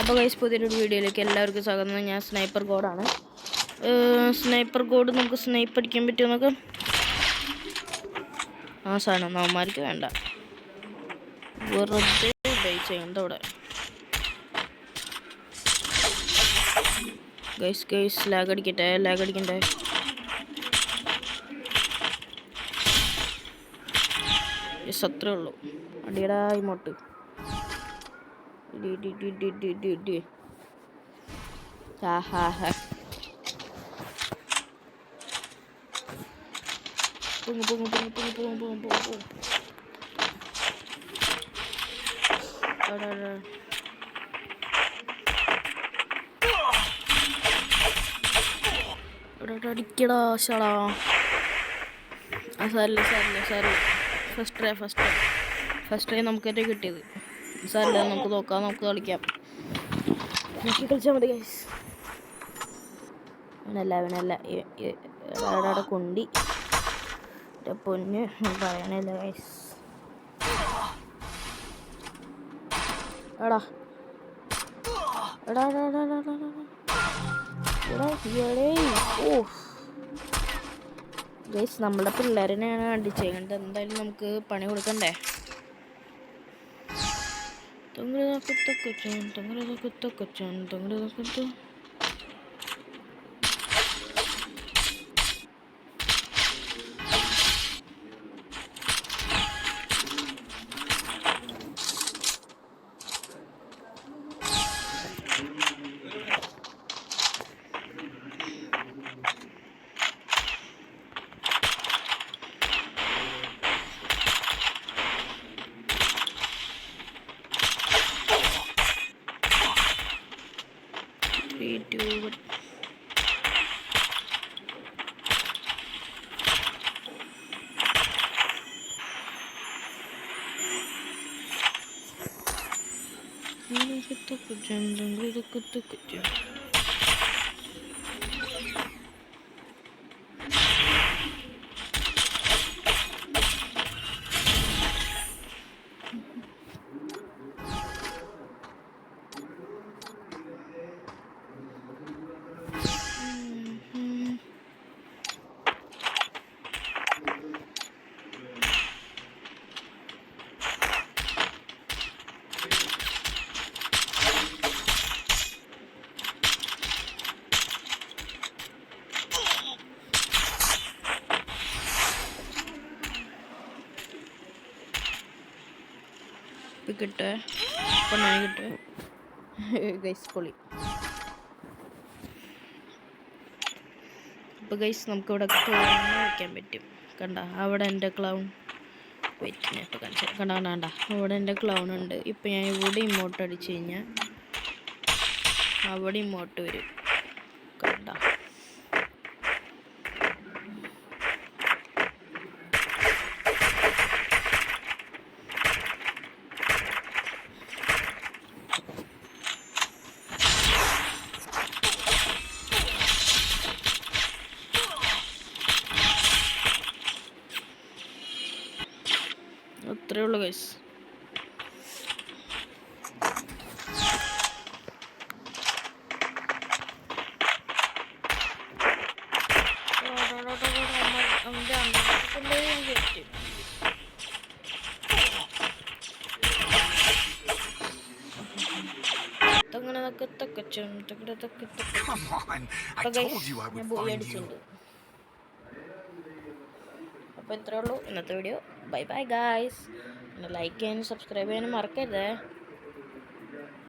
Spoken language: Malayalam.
അപ്പോൾ ഗൈസ് പുതിയൊരു വീഡിയോയിലേക്ക് എല്ലാവർക്കും സ്വാഗതം. ഞാൻ സ്നൈപ്പർ ഗോഡാണ്. സ്നൈപ്പർ ഗോഡ് നമുക്ക് സ്നൈപ്പ് അടിക്കാൻ പറ്റുമെന്നൊക്കെ ആ സാധനം അവന്മാർക്ക് വേണ്ട, വെറുതെ ബേസ് ചെയ്യണ്ട അവിടെ. ഗൈസ് ലാഗ് അടിക്കണ്ടേ. അത്രേ ഉള്ളൂ. അടിയടാ ഇമോട്ട്. അടിക്കടാ ഷടാ. സാറില്ല. ഫസ്റ്റ് ട്രൈ നമുക്കേറ്റ കിട്ടിയത്. സാറില്ല, നമുക്ക് കളിക്കാം. കളിച്ചാൽ മതി ഗൈസ്. അവനല്ല കൊണ്ടി പൊന്ന് പറയണല്ല ഗൈസ്. എടാ ഗൈസ്, നമ്മളുടെ പിള്ളേരനെയാണ് അടിച്ചേണ്ടത്. എന്തായാലും നമുക്ക് പണി കൊടുക്കണ്ടേ. കിട്ടേ ഗൈസ് പൊളി. അപ്പോൾ ഗൈസ് നമുക്കിവിടെ ക്ലൗൺ വയ്ക്കാൻ പറ്റും. കണ്ട അവിടെ എൻ്റെ ക്ലൗൺ വെയിറ്റ് ഇപ്പോൾ കണ്ട അവിടെ എൻ്റെ ക്ലൗൺ ഉണ്ട്. ഇപ്പം ഞാൻ ഇവിടെ ഇമോട്ട് അടിച്ചു കഴിഞ്ഞാൽ അവിടെ ഇമോട്ട് വരും. കണ്ട അത്രേ ഉള്ളൂ ഗൈസ്. അപ്പോൾ ഇത്രേ ഉള്ളൂ ഇന്നത്തെ വീഡിയോ. Bye guys. ലൈക്ക് ചെയ്യാനും സബ്സ്ക്രൈബ് ചെയ്യാനും മറക്കരുത്.